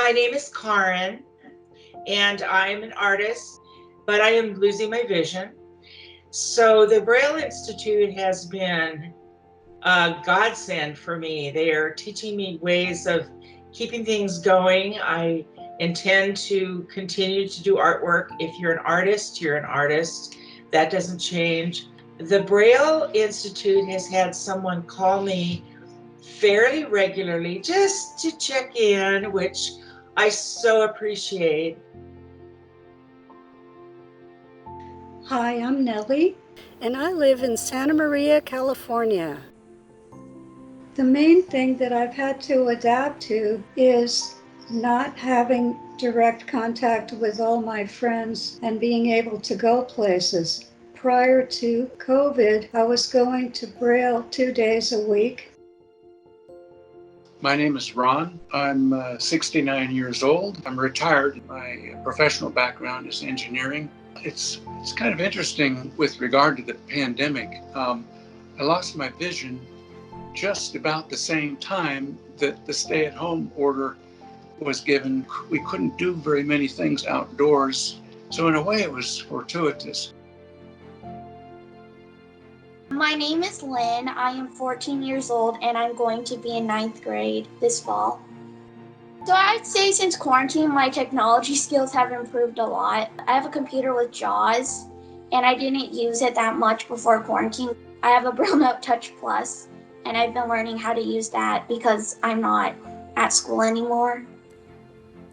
My name is Karen, and I'm an artist, but I am losing my vision. So the Braille Institute has been a godsend for me. They are teaching me ways of keeping things going. I intend to continue to do artwork. If you're an artist, you're an artist. That doesn't change. The Braille Institute has had someone call me fairly regularly just to check in, which I so appreciate. Hi, I'm Nellie, and I live in Santa Maria, California. The main thing that I've had to adapt to is not having direct contact with all my friends and being able to go places. Prior to COVID, I was going to Braille 2 days a week. My name is Ron. I'm 69 years old. I'm retired. My professional background is engineering. It's kind of interesting with regard to the pandemic. I lost my vision just about the same time that the stay-at-home order was given. We couldn't do very many things outdoors. So in a way, it was fortuitous. My name is Lynn. I am 14 years old and I'm going to be in 9th grade this fall. So I'd say since quarantine, my technology skills have improved a lot. I have a computer with JAWS and I didn't use it that much before quarantine. I have a Braille Note Touch Plus and I've been learning how to use that because I'm not at school anymore.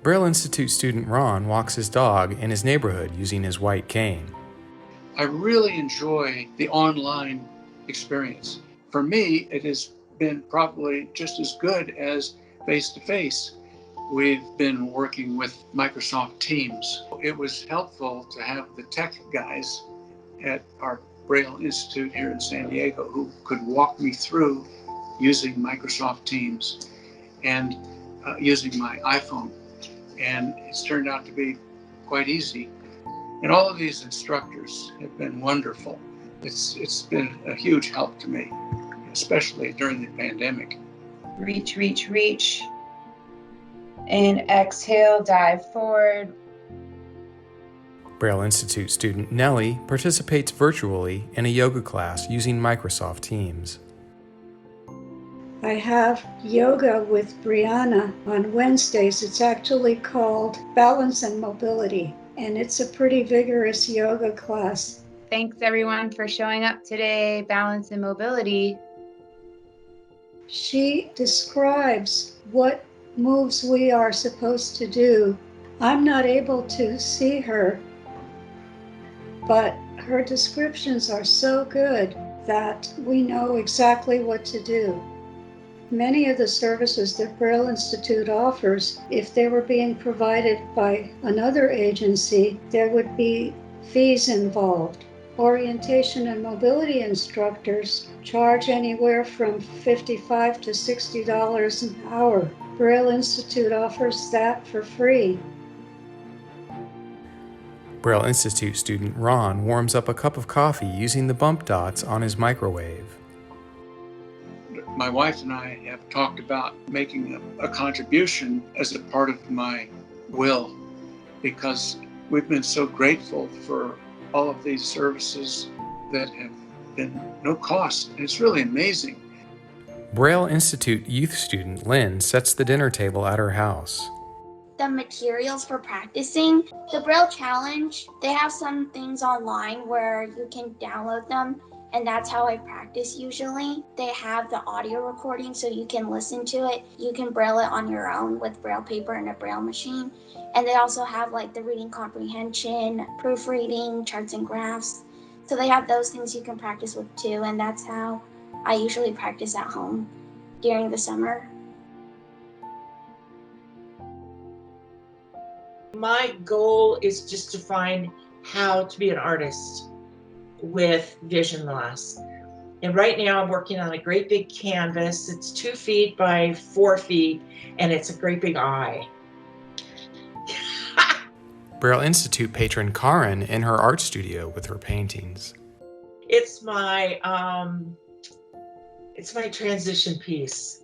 Braille Institute student Ron walks his dog in his neighborhood using his white cane. I really enjoy the online experience. For me, it has been probably just as good as face-to-face. We've been working with Microsoft Teams. It was helpful to have the tech guys at our Braille Institute here in San Diego who could walk me through using Microsoft Teams and using my iPhone. And it's turned out to be quite easy. And all of these instructors have been wonderful. It's been a huge help to me, especially during the pandemic. Reach, reach, reach. And exhale, dive forward. Braille Institute student Nellie participates virtually in a yoga class using Microsoft Teams. I have yoga with Brianna on Wednesdays. It's actually called Balance and Mobility, and it's a pretty vigorous yoga class. Thanks everyone for showing up today, Balance and Mobility. She describes what moves we are supposed to do. I'm not able to see her, but her descriptions are so good that we know exactly what to do. Many of the services that Braille Institute offers, if they were being provided by another agency, there would be fees involved. Orientation and mobility instructors charge anywhere from $55 to $60 an hour. Braille Institute offers that for free. Braille Institute student Ron warms up a cup of coffee using the bump dots on his microwave. My wife and I have talked about making a contribution as a part of my will because we've been so grateful for all of these services that have been no cost. It's really amazing. Braille Institute youth student Lynn sets the dinner table at her house. The materials for practicing, the Braille Challenge, they have some things online where you can download them. And that's how I practice usually. They have the audio recording so you can listen to it. You can Braille it on your own with Braille paper and a Braille machine. And they also have like the reading comprehension, proofreading, charts and graphs. So they have those things you can practice with too. And that's how I usually practice at home during the summer. My goal is just to find how to be an artist with vision loss. And right now I'm working on a great big canvas. It's 2 feet by 4 feet, and it's a great big eye. Braille Institute patron Karen in her art studio with her paintings. It's my transition piece.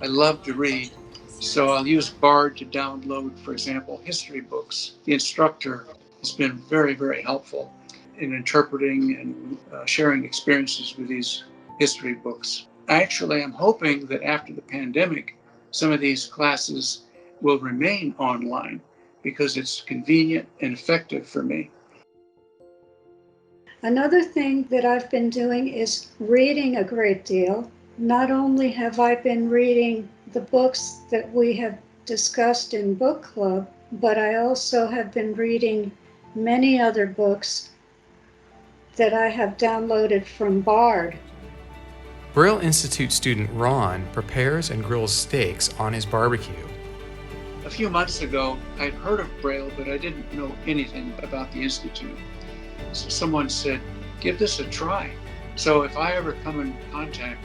I love to read, So I'll use Bard to download, for example, history books. The instructor has been very, very helpful in interpreting and sharing experiences with these history books. Actually, I'm hoping that after the pandemic, some of these classes will remain online because it's convenient and effective for me. Another thing that I've been doing is reading a great deal. Not only have I been reading the books that we have discussed in book club, but I also have been reading many other books that I have downloaded from Bard. Braille Institute student Ron prepares and grills steaks on his barbecue. A few months ago, I'd heard of Braille, but I didn't know anything about the Institute. So someone said, give this a try. So if I ever come in contact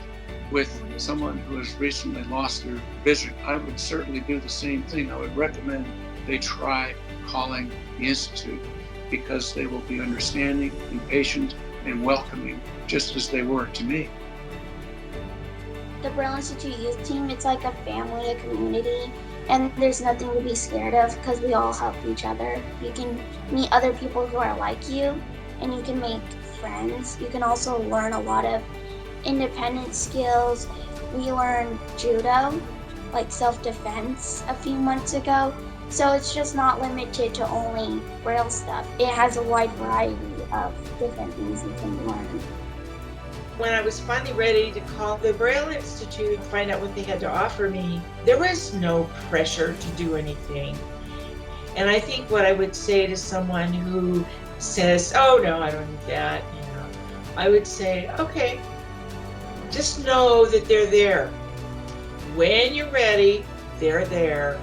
with someone who has recently lost their vision, I would certainly do the same thing. I would recommend they try calling the Institute because they will be understanding and patient and welcoming, just as they were to me. The Braille Institute youth team, it's like a family, a community, and there's nothing to be scared of because we all help each other. You can meet other people who are like you, and you can make friends. You can also learn a lot of independent skills. We learned judo, like self-defense, a few months ago. So it's just not limited to only Braille stuff. It has a wide variety of different things you can learn. When I was finally ready to call the Braille Institute and find out what they had to offer me, there was no pressure to do anything. And I think what I would say to someone who says, oh no, I don't need that, I would say, okay, just know that they're there. When you're ready, they're there.